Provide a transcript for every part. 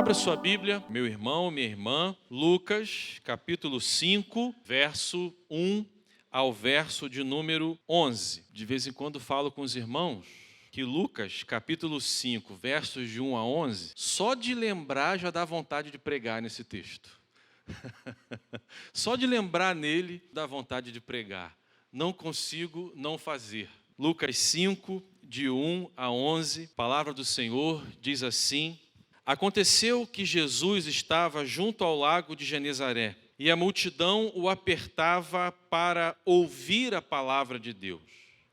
Abra sua Bíblia, meu irmão, minha irmã, Lucas, capítulo 5, verso 1 ao verso de número 11. De vez em quando falo com os irmãos que Lucas, capítulo 5, versos de 1 a 11, só de lembrar já dá vontade de pregar nesse texto. Só de lembrar nele dá vontade de pregar. Não consigo não fazer. Lucas 5, de 1 a 11, a palavra do Senhor diz assim: Aconteceu que Jesus estava junto ao lago de Genezaré, e a multidão o apertava para ouvir a palavra de Deus.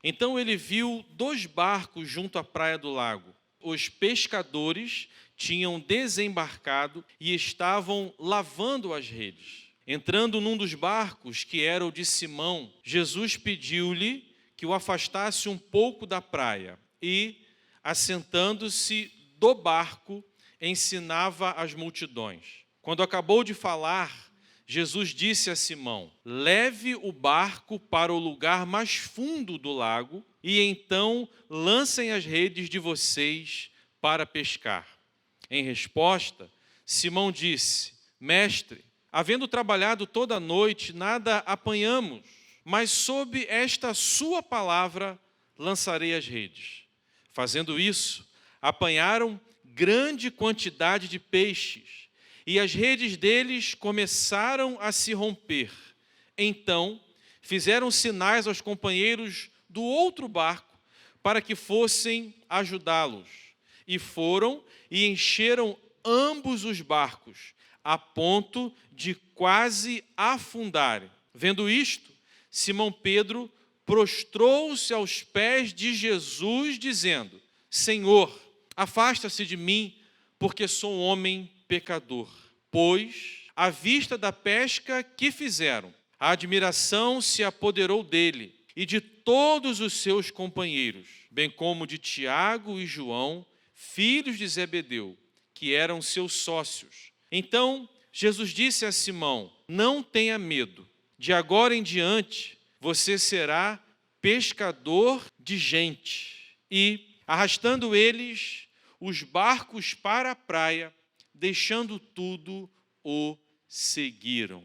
Então ele viu 2 barcos junto à praia do lago. Os pescadores tinham desembarcado e estavam lavando as redes. Entrando num dos barcos, que era o de Simão, Jesus pediu-lhe que o afastasse um pouco da praia e, assentando-se do barco, ensinava as multidões. Quando acabou de falar, Jesus disse a Simão: leve o barco para o lugar mais fundo do lago e então lancem as redes de vocês para pescar. Em resposta, Simão disse: Mestre, havendo trabalhado toda a noite, nada apanhamos, mas sob esta sua palavra lançarei as redes. Fazendo isso, apanharam grande quantidade de peixes, e as redes deles começaram a se romper. Então, fizeram sinais aos companheiros do outro barco para que fossem ajudá-los. E foram e encheram ambos os barcos, a ponto de quase afundarem. Vendo isto, Simão Pedro prostrou-se aos pés de Jesus, dizendo: Senhor, afasta-se de mim, porque sou um homem pecador. Pois, à vista da pesca que fizeram, a admiração se apoderou dele e de todos os seus companheiros, bem como de Tiago e João, filhos de Zebedeu, que eram seus sócios. Então, Jesus disse a Simão: não tenha medo, de agora em diante você será pescador de gente. E, arrastando eles os barcos para a praia, deixando tudo, o seguiram.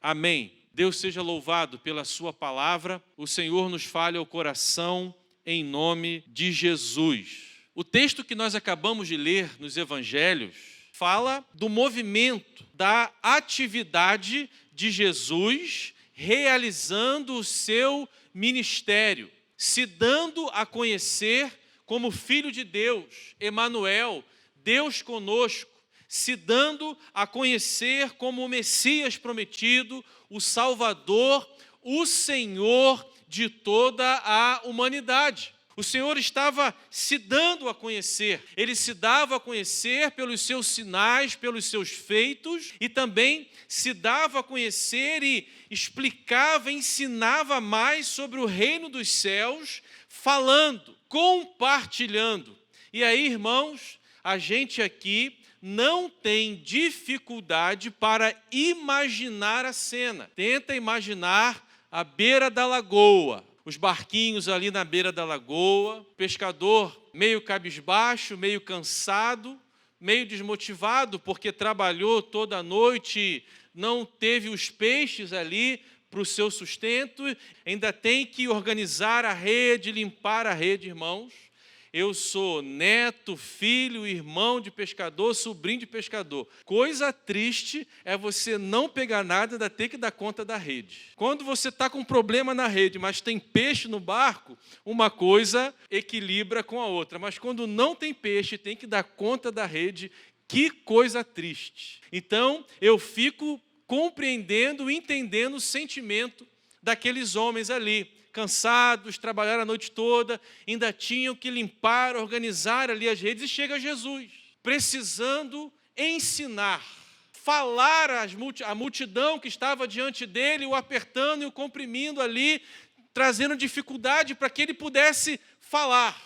Amém. Deus seja louvado pela sua palavra. O Senhor nos fale ao coração em nome de Jesus. O texto que nós acabamos de ler nos evangelhos fala do movimento, da atividade de Jesus realizando o seu ministério, se dando a conhecer como Filho de Deus, Emanuel, Deus conosco, se dando a conhecer como o Messias prometido, o Salvador, o Senhor de toda a humanidade. O Senhor estava se dando a conhecer, Ele se dava a conhecer pelos seus sinais, pelos seus feitos, e também se dava a conhecer e explicava, ensinava mais sobre o reino dos céus, falando, compartilhando. E aí, irmãos, a gente aqui não tem dificuldade para imaginar a cena. Tenta imaginar a beira da lagoa, os barquinhos ali na beira da lagoa, o pescador meio cabisbaixo, meio cansado, meio desmotivado porque trabalhou toda a noite, não teve os peixes ali para o seu sustento, ainda tem que organizar a rede, limpar a rede, irmãos. Eu sou neto, filho, irmão de pescador, sobrinho de pescador. Coisa triste é você não pegar nada e ainda ter que dar conta da rede. Quando você está com um problema na rede, mas tem peixe no barco, uma coisa equilibra com a outra. Mas quando não tem peixe, tem que dar conta da rede, que coisa triste. Então, eu fico compreendendo, entendendo o sentimento daqueles homens ali. Cansados, trabalharam a noite toda, ainda tinham que limpar, organizar ali as redes, e chega Jesus, precisando ensinar, falar à multidão que estava diante dele, o apertando e o comprimindo ali, trazendo dificuldade para que ele pudesse falar.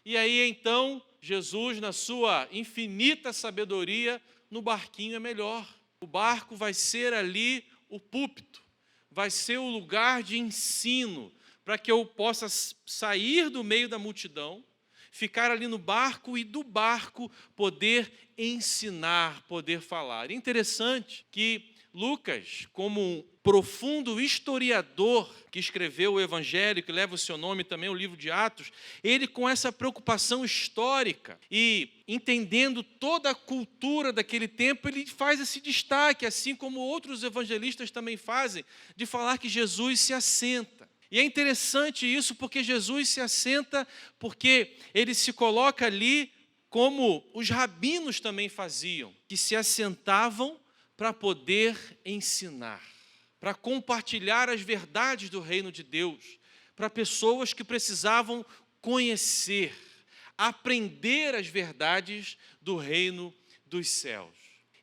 E aí então, Jesus, na sua infinita sabedoria, no barquinho é melhor. O barco vai ser ali o púlpito, vai ser o lugar de ensino, para que eu possa sair do meio da multidão, ficar ali no barco e do barco poder ensinar, poder falar. É interessante que Lucas, como um profundo historiador que escreveu o Evangelho, que leva o seu nome também, o livro de Atos, ele com essa preocupação histórica e entendendo toda a cultura daquele tempo, ele faz esse destaque, assim como outros evangelistas também fazem, de falar que Jesus se assenta. E é interessante isso porque Jesus se assenta, porque ele se coloca ali como os rabinos também faziam, que se assentavam para poder ensinar, para compartilhar as verdades do reino de Deus, para pessoas que precisavam conhecer, aprender as verdades do reino dos céus.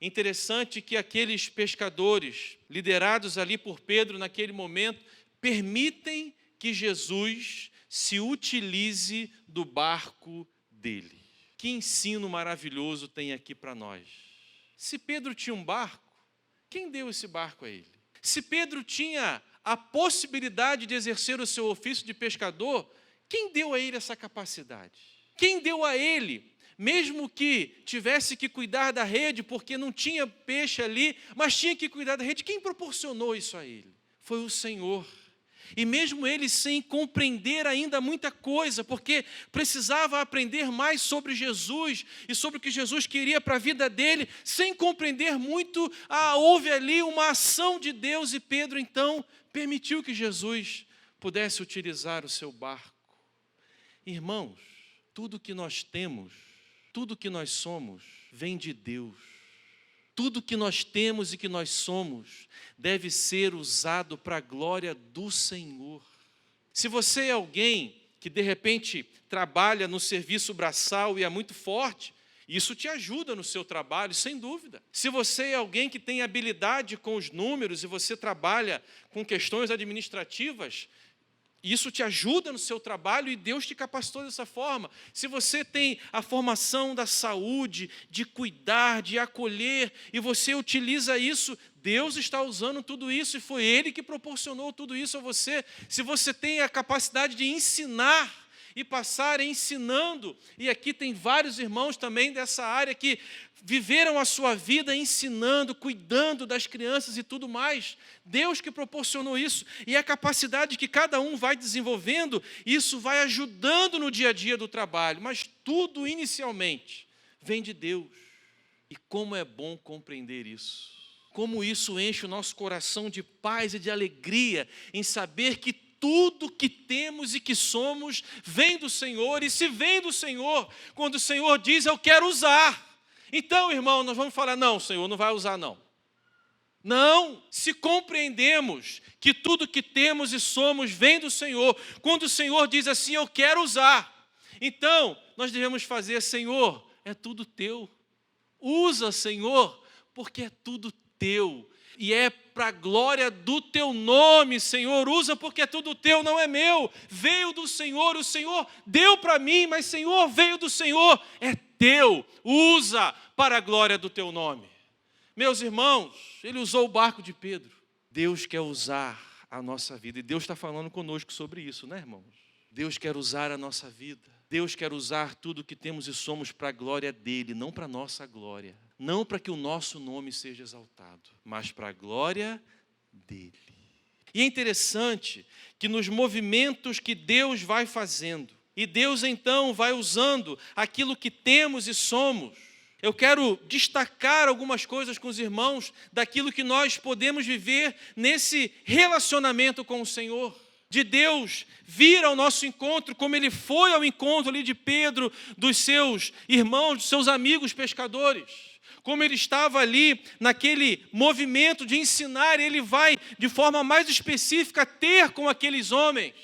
Interessante que aqueles pescadores, liderados ali por Pedro naquele momento, permitem que Jesus se utilize do barco dele. Que ensino maravilhoso tem aqui para nós. Se Pedro tinha um barco, quem deu esse barco a ele? Se Pedro tinha a possibilidade de exercer o seu ofício de pescador, quem deu a ele essa capacidade? Quem deu a ele, mesmo que tivesse que cuidar da rede, porque não tinha peixe ali, mas tinha que cuidar da rede, quem proporcionou isso a ele? Foi o Senhor. E mesmo ele sem compreender ainda muita coisa, porque precisava aprender mais sobre Jesus e sobre o que Jesus queria para a vida dele, sem compreender muito, houve ali uma ação de Deus e Pedro então permitiu que Jesus pudesse utilizar o seu barco. Irmãos, tudo que nós temos, tudo que nós somos, vem de Deus. Tudo que nós temos e que nós somos deve ser usado para a glória do Senhor. Se você é alguém que de repente trabalha no serviço braçal e é muito forte, isso te ajuda no seu trabalho, sem dúvida. Se você é alguém que tem habilidade com os números e você trabalha com questões administrativas, isso te ajuda no seu trabalho e Deus te capacitou dessa forma. Se você tem a formação da saúde, de cuidar, de acolher, e você utiliza isso, Deus está usando tudo isso e foi Ele que proporcionou tudo isso a você. Se você tem a capacidade de ensinar e passar ensinando, e aqui tem vários irmãos também dessa área que viveram a sua vida ensinando, cuidando das crianças e tudo mais. Deus que proporcionou isso, e a capacidade que cada um vai desenvolvendo, isso vai ajudando no dia a dia do trabalho, mas tudo inicialmente vem de Deus. E como é bom compreender isso. Como isso enche o nosso coração de paz e de alegria em saber que tudo que temos e que somos vem do Senhor, e se vem do Senhor, quando o Senhor diz, eu quero usar. Então, irmão, nós vamos falar, não, Senhor, não vai usar, não. Não, se compreendemos que tudo que temos e somos vem do Senhor, quando o Senhor diz assim, eu quero usar, então, nós devemos fazer, Senhor, é tudo teu. Usa, Senhor, porque é tudo teu. E é para a glória do teu nome, Senhor, usa porque é tudo teu, não é meu, veio do Senhor, o Senhor deu para mim, mas Senhor, veio do Senhor, é teu, usa para a glória do teu nome. Meus irmãos, ele usou o barco de Pedro, Deus quer usar a nossa vida, e Deus está falando conosco sobre isso, né, irmãos? Deus quer usar a nossa vida, Deus quer usar tudo que temos e somos para a glória dele, não para a nossa glória. Não para que o nosso nome seja exaltado, mas para a glória dele. E é interessante que nos movimentos que Deus vai fazendo, e Deus então vai usando aquilo que temos e somos. Eu quero destacar algumas coisas com os irmãos daquilo que nós podemos viver nesse relacionamento com o Senhor. De Deus vir ao nosso encontro, como Ele foi ao encontro ali de Pedro, dos seus irmãos, dos seus amigos pescadores. Como ele estava ali naquele movimento de ensinar, ele vai de forma mais específica ter com aqueles homens,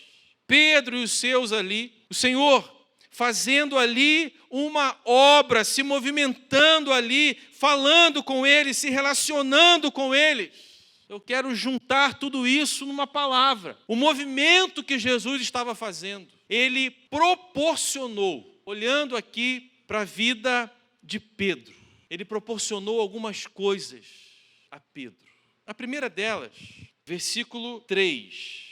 Pedro e os seus ali, o Senhor fazendo ali uma obra, se movimentando ali, falando com eles, se relacionando com eles. Eu quero juntar tudo isso numa palavra. O movimento que Jesus estava fazendo, ele proporcionou, olhando aqui para a vida de Pedro, ele proporcionou algumas coisas a Pedro. A primeira delas, versículo 3.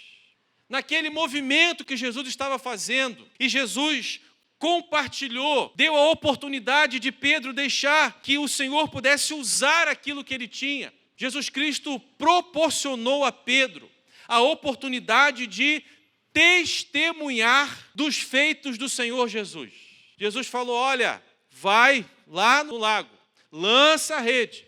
Naquele movimento que Jesus estava fazendo, e Jesus compartilhou, deu a oportunidade de Pedro deixar que o Senhor pudesse usar aquilo que ele tinha. Jesus Cristo proporcionou a Pedro a oportunidade de testemunhar dos feitos do Senhor Jesus. Jesus falou: olha, vai lá no lago, lança a rede.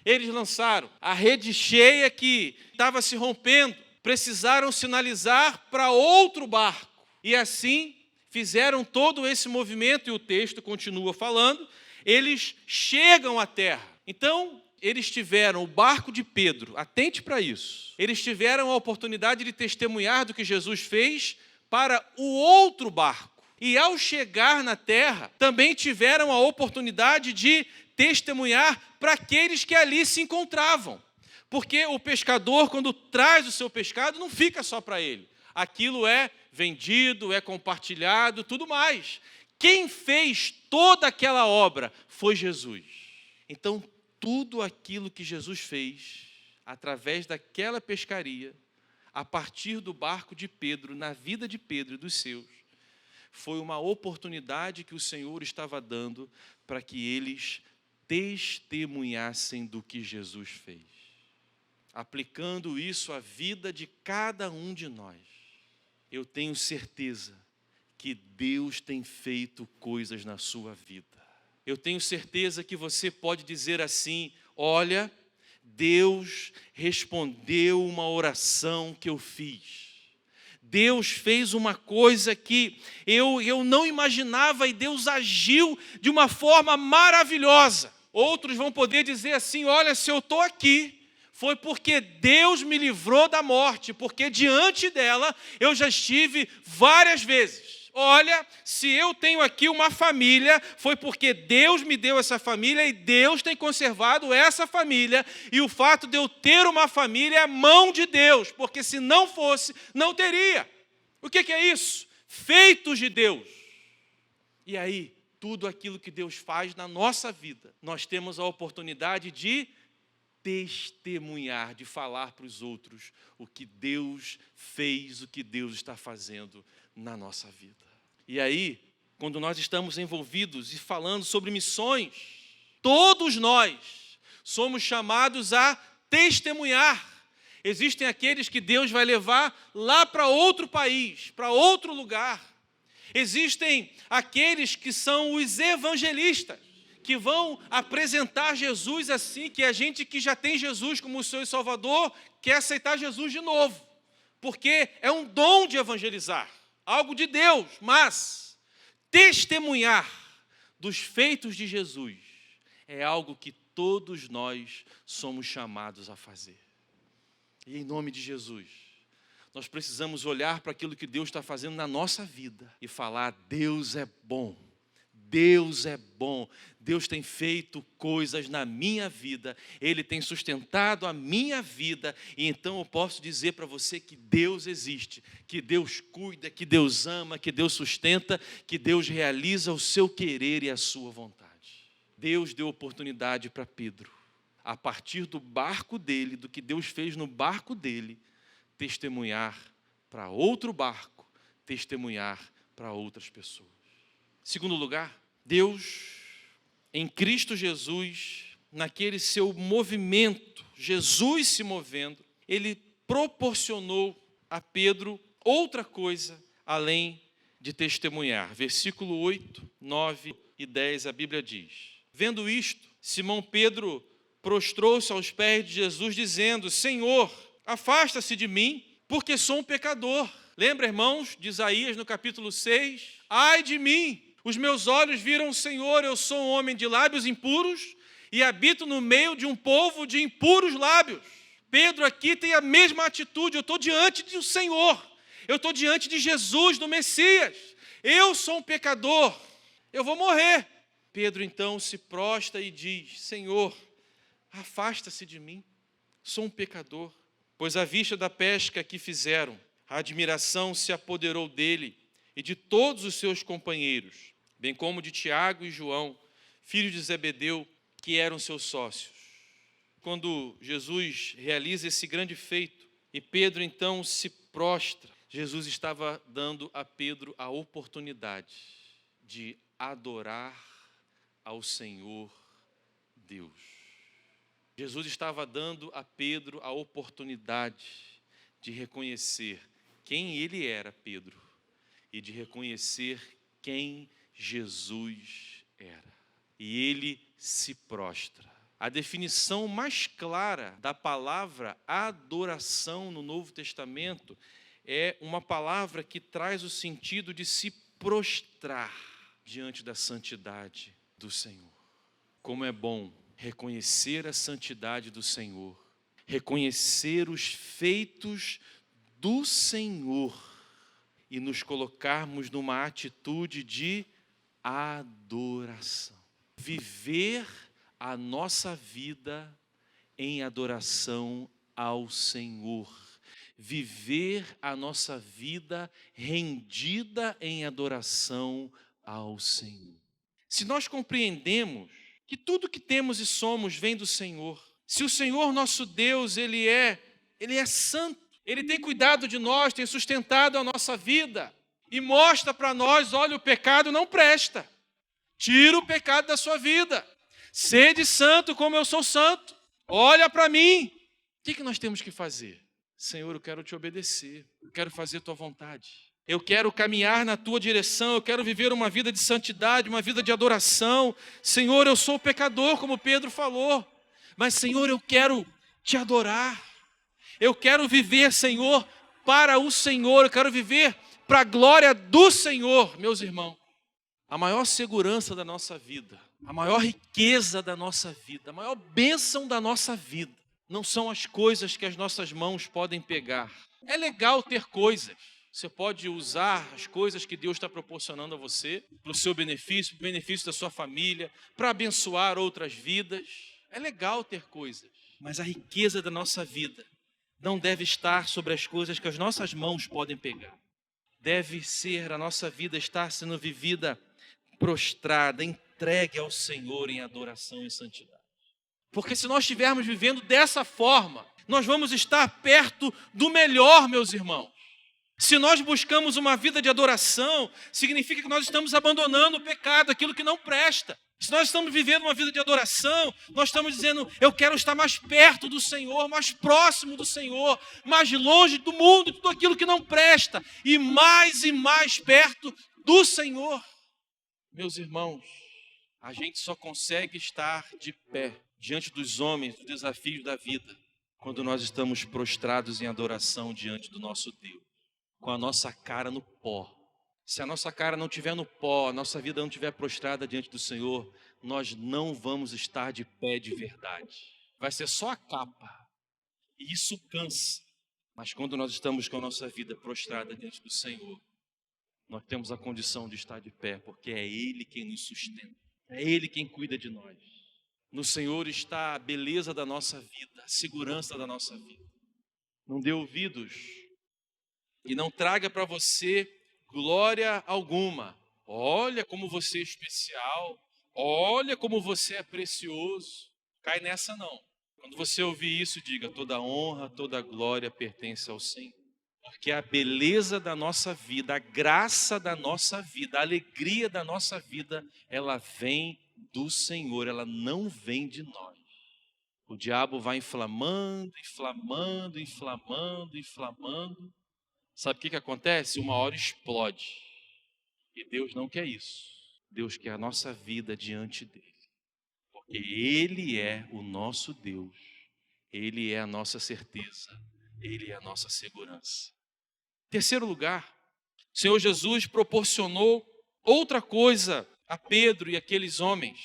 Eles lançaram. A rede cheia que estava se rompendo, precisaram sinalizar para outro barco. E assim fizeram todo esse movimento, e o texto continua falando, eles chegam à terra. Então, eles tiveram o barco de Pedro, atente para isso, eles tiveram a oportunidade de testemunhar do que Jesus fez para o outro barco. E ao chegar na terra, também tiveram a oportunidade de testemunhar para aqueles que ali se encontravam. Porque o pescador, quando traz o seu pescado, não fica só para ele. Aquilo é vendido, é compartilhado, tudo mais. Quem fez toda aquela obra foi Jesus. Então, tudo aquilo que Jesus fez, através daquela pescaria, a partir do barco de Pedro, na vida de Pedro e dos seus, foi uma oportunidade que o Senhor estava dando para que eles testemunhassem do que Jesus fez. Aplicando isso à vida de cada um de nós, eu tenho certeza que Deus tem feito coisas na sua vida. Eu tenho certeza que você pode dizer assim: olha, Deus respondeu uma oração que eu fiz. Deus fez uma coisa que eu não imaginava e Deus agiu de uma forma maravilhosa. Outros vão poder dizer assim: olha, se eu estou aqui, foi porque Deus me livrou da morte, porque diante dela eu já estive várias vezes. Olha, se eu tenho aqui uma família, foi porque Deus me deu essa família e Deus tem conservado essa família. E o fato de eu ter uma família é mão de Deus, porque se não fosse, não teria. O que é isso? Feitos de Deus. E aí, tudo aquilo que Deus faz na nossa vida, nós temos a oportunidade de testemunhar, de falar para os outros o que Deus fez, o que Deus está fazendo na nossa vida. E aí, quando nós estamos envolvidos e falando sobre missões, todos nós somos chamados a testemunhar. Existem aqueles que Deus vai levar lá para outro país, para outro lugar. Existem aqueles que são os evangelistas, que vão apresentar Jesus assim, que a gente que já tem Jesus como o seu Salvador, quer aceitar Jesus de novo, porque é um dom de evangelizar, algo de Deus, mas testemunhar dos feitos de Jesus é algo que todos nós somos chamados a fazer. E em nome de Jesus, nós precisamos olhar para aquilo que Deus está fazendo na nossa vida e falar: Deus é bom. Deus é bom, Deus tem feito coisas na minha vida, Ele tem sustentado a minha vida, e então eu posso dizer para você que Deus existe, que Deus cuida, que Deus ama, que Deus sustenta, que Deus realiza o seu querer e a sua vontade. Deus deu oportunidade para Pedro, a partir do barco dele, do que Deus fez no barco dele, testemunhar para outro barco, testemunhar para outras pessoas. Segundo lugar, Deus, em Cristo Jesus, naquele seu movimento, Jesus se movendo, Ele proporcionou a Pedro outra coisa além de testemunhar. Versículo 8, 9 e 10, a Bíblia diz: vendo isto, Simão Pedro prostrou-se aos pés de Jesus, dizendo: Senhor, afasta-se de mim, porque sou um pecador. Lembra, irmãos, de Isaías no capítulo 6? Ai de mim! Os meus olhos viram o Senhor, eu sou um homem de lábios impuros e habito no meio de um povo de impuros lábios. Pedro aqui tem a mesma atitude: eu estou diante do Senhor, eu estou diante de Jesus, do Messias, eu sou um pecador, eu vou morrer. Pedro então se prostra e diz: Senhor, afasta-se de mim, sou um pecador. Pois à vista da pesca que fizeram, a admiração se apoderou dele e de todos os seus companheiros, bem como de Tiago e João, filhos de Zebedeu, que eram seus sócios. Quando Jesus realiza esse grande feito e Pedro então se prostra, Jesus estava dando a Pedro a oportunidade de adorar ao Senhor Deus. Jesus estava dando a Pedro a oportunidade de reconhecer quem ele era, Pedro, e de reconhecer quem Jesus era. E ele se prostra. A definição mais clara da palavra adoração no Novo Testamento é uma palavra que traz o sentido de se prostrar diante da santidade do Senhor. Como é bom reconhecer a santidade do Senhor, reconhecer os feitos do Senhor e nos colocarmos numa atitude de adoração. Viver a nossa vida em adoração ao Senhor. Viver a nossa vida rendida em adoração ao Senhor. Se nós compreendemos que tudo que temos e somos vem do Senhor, se o Senhor nosso Deus, Ele é santo, Ele tem cuidado de nós, tem sustentado a nossa vida e mostra para nós, olha, o pecado não presta, tira o pecado da sua vida, sede santo como eu sou santo, olha para mim. O que nós temos que fazer? Senhor, eu quero te obedecer, eu quero fazer a tua vontade, eu quero caminhar na tua direção, eu quero viver uma vida de santidade, uma vida de adoração. Senhor, eu sou pecador, como Pedro falou, mas Senhor, eu quero te adorar, eu quero viver, Senhor, para o Senhor, eu quero viver para a glória do Senhor. Meus irmãos, a maior segurança da nossa vida, a maior riqueza da nossa vida, a maior bênção da nossa vida, não são as coisas que as nossas mãos podem pegar. É legal ter coisas. Você pode usar as coisas que Deus está proporcionando a você, para o seu benefício, para o benefício da sua família, para abençoar outras vidas. É legal ter coisas, mas a riqueza da nossa vida não deve estar sobre as coisas que as nossas mãos podem pegar. Deve ser a nossa vida estar sendo vivida prostrada, entregue ao Senhor em adoração e santidade. Porque se nós estivermos vivendo dessa forma, nós vamos estar perto do melhor, meus irmãos. Se nós buscamos uma vida de adoração, significa que nós estamos abandonando o pecado, aquilo que não presta. Se nós estamos vivendo uma vida de adoração, nós estamos dizendo, eu quero estar mais perto do Senhor, mais próximo do Senhor, mais longe do mundo, de tudo aquilo que não presta, e mais perto do Senhor. Meus irmãos, a gente só consegue estar de pé diante dos homens, dos desafios da vida, quando nós estamos prostrados em adoração diante do nosso Deus, com a nossa cara no pó. Se a nossa cara não estiver no pó, a nossa vida não estiver prostrada diante do Senhor, nós não vamos estar de pé de verdade. Vai ser só a capa. E isso cansa. Mas quando nós estamos com a nossa vida prostrada diante do Senhor, nós temos a condição de estar de pé, porque é Ele quem nos sustenta. É Ele quem cuida de nós. No Senhor está a beleza da nossa vida, a segurança da nossa vida. Não dê ouvidos e não traga para você glória alguma. Olha como você é especial, olha como você é precioso. Cai nessa não. Quando você ouvir isso, diga, toda honra, toda glória pertence ao Senhor. Porque a beleza da nossa vida, a graça da nossa vida, a alegria da nossa vida, ela vem do Senhor, ela não vem de nós. O diabo vai inflamando. Sabe o que acontece? Uma hora explode. E Deus não quer isso. Deus quer a nossa vida diante dele. Porque Ele é o nosso Deus. Ele é a nossa certeza. Ele é a nossa segurança. Terceiro lugar, o Senhor Jesus proporcionou outra coisa a Pedro e aqueles homens.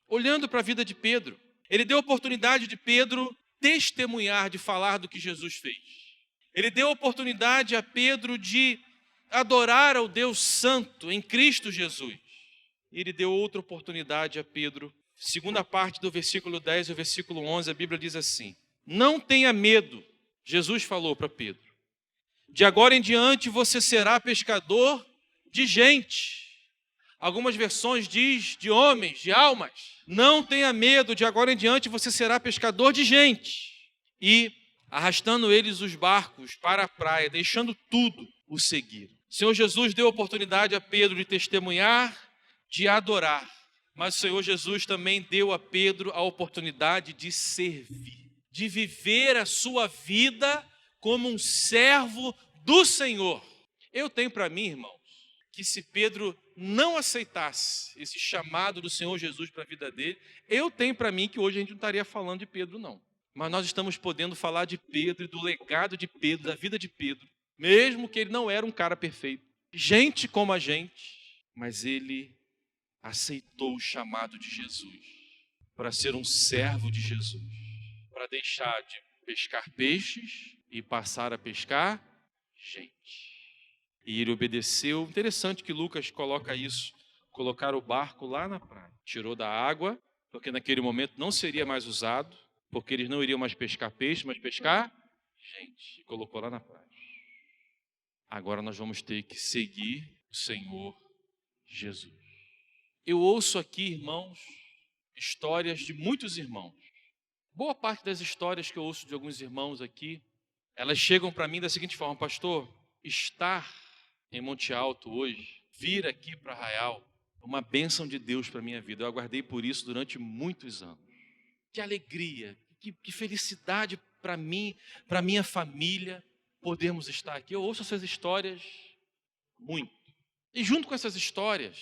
Olhando para a vida de Pedro, Ele deu a oportunidade de Pedro testemunhar, de falar do que Jesus fez. Ele deu a oportunidade a Pedro de adorar ao Deus Santo em Cristo Jesus. Ele deu outra oportunidade a Pedro. Segunda parte do versículo 10 e o versículo 11, a Bíblia diz assim: não tenha medo, Jesus falou para Pedro. De agora em diante você será pescador de gente. Algumas versões diz de homens, de almas. Não tenha medo, de agora em diante você será pescador de gente. E arrastando eles os barcos para a praia, deixando tudo, o seguiram. O Senhor Jesus deu a oportunidade a Pedro de testemunhar, de adorar, mas o Senhor Jesus também deu a Pedro a oportunidade de servir, de viver a sua vida como um servo do Senhor. Eu tenho para mim, irmãos, que se Pedro não aceitasse esse chamado do Senhor Jesus para a vida dele, eu tenho para mim que hoje a gente não estaria falando de Pedro, não. Mas nós estamos podendo falar de Pedro e do legado de Pedro, da vida de Pedro, mesmo que ele não era um cara perfeito. Gente como a gente, mas ele aceitou o chamado de Jesus para ser um servo de Jesus, para deixar de pescar peixes e passar a pescar gente. E ele obedeceu. Interessante que Lucas coloca isso, colocar o barco lá na praia. Tirou da água, porque naquele momento não seria mais usado, porque eles não iriam mais pescar peixe, mas pescar gente. E colocou lá na praia. Agora nós vamos ter que seguir o Senhor Jesus. Eu ouço aqui, irmãos, histórias de muitos irmãos. Boa parte das histórias que eu ouço de alguns irmãos aqui, elas chegam para mim da seguinte forma: pastor, estar em Monte Alto hoje, vir aqui para Arraial, é uma bênção de Deus para a minha vida. Eu aguardei por isso durante muitos anos. Que alegria, que felicidade para mim, para minha família, podermos estar aqui. Eu ouço essas histórias muito. E junto com essas histórias,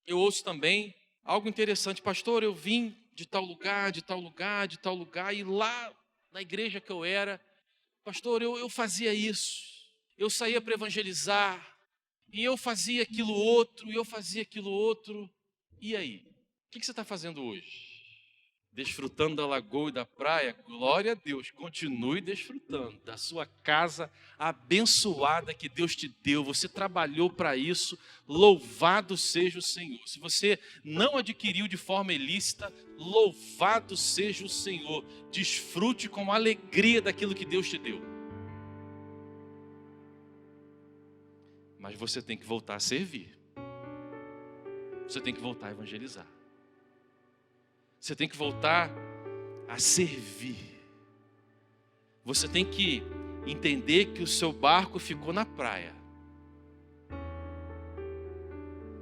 eu ouço também algo interessante. Pastor, eu vim de tal lugar, de tal lugar, de tal lugar, e lá na igreja que eu era, pastor, eu fazia isso. Eu saía para evangelizar, e eu fazia aquilo outro, e eu fazia aquilo outro. E aí? O que você está fazendo hoje? Desfrutando da lagoa e da praia? Glória a Deus, continue desfrutando da sua casa abençoada que Deus te deu. Você trabalhou para isso, louvado seja o Senhor. Se você não adquiriu de forma ilícita, louvado seja o Senhor. Desfrute com alegria daquilo que Deus te deu. Mas você tem que voltar a servir. Você tem que voltar a evangelizar. Você tem que voltar a servir. Você tem que entender que o seu barco ficou na praia.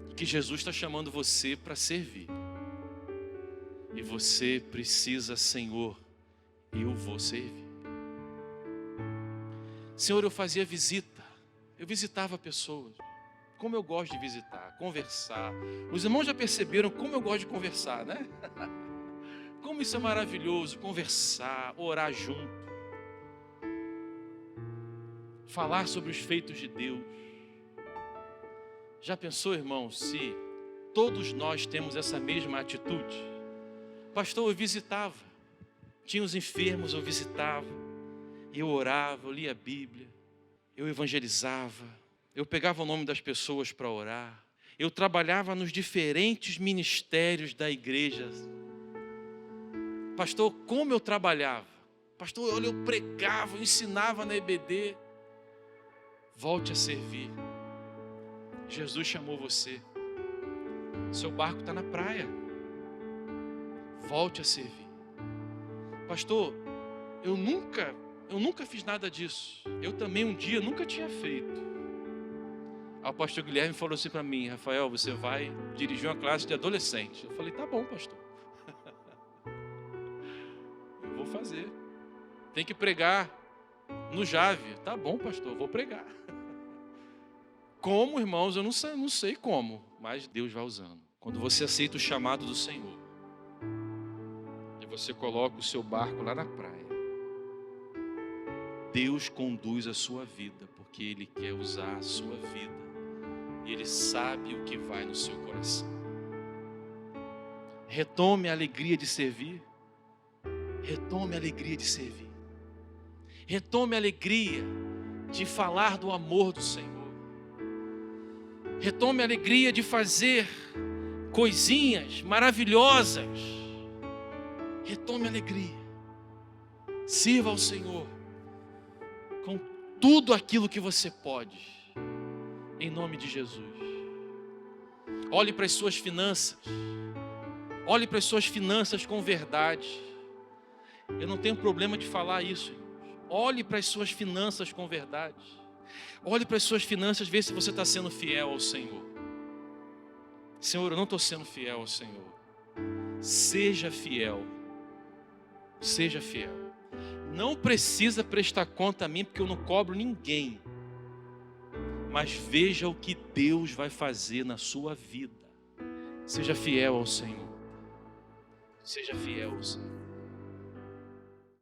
E que Jesus está chamando você para servir. E você precisa, Senhor, eu vou servir. Senhor, eu fazia visita. Eu visitava pessoas. Como eu gosto de visitar, conversar. Os irmãos já perceberam como eu gosto de conversar, né? Como isso é maravilhoso, conversar, orar junto. Falar sobre os feitos de Deus. Já pensou, irmão, se todos nós temos essa mesma atitude? Pastor, eu visitava. Tinha os enfermos, eu visitava. Eu orava, eu lia a Bíblia. Eu evangelizava. Eu pegava o nome das pessoas para orar. Eu trabalhava nos diferentes ministérios da igreja. Pastor, como eu trabalhava? Pastor, olha, eu pregava, eu ensinava na EBD. Volte a servir. Jesus chamou você. Seu barco está na praia. Volte a servir. Pastor, eu nunca fiz nada disso. Eu também um dia nunca tinha feito. O pastor Guilherme falou assim para mim: Rafael, você vai dirigir uma classe de adolescente. Eu falei: tá bom, pastor. Eu vou fazer. Tem que pregar no Jave. Tá bom, pastor, vou pregar. Como, irmãos, eu não sei como, mas Deus vai usando. Quando você aceita o chamado do Senhor e você coloca o seu barco lá na praia, Deus conduz a sua vida, porque Ele quer usar a sua vida. E Ele sabe o que vai no seu coração. Retome a alegria de servir. Retome a alegria de servir. Retome a alegria de falar do amor do Senhor. Retome a alegria de fazer coisinhas maravilhosas. Retome a alegria. Sirva ao Senhor com tudo aquilo que você pode, em nome de Jesus. Olhe para as suas finanças. Olhe para as suas finanças com verdade. Eu não tenho problema de falar isso. Olhe para as suas finanças com verdade. Olhe para as suas finanças, vê se você está sendo fiel ao Senhor. Senhor, eu não estou sendo fiel ao Senhor. Seja fiel. Seja fiel. Não precisa prestar conta a mim, porque eu não cobro ninguém. Mas veja o que Deus vai fazer na sua vida. Seja fiel ao Senhor. Seja fiel ao Senhor.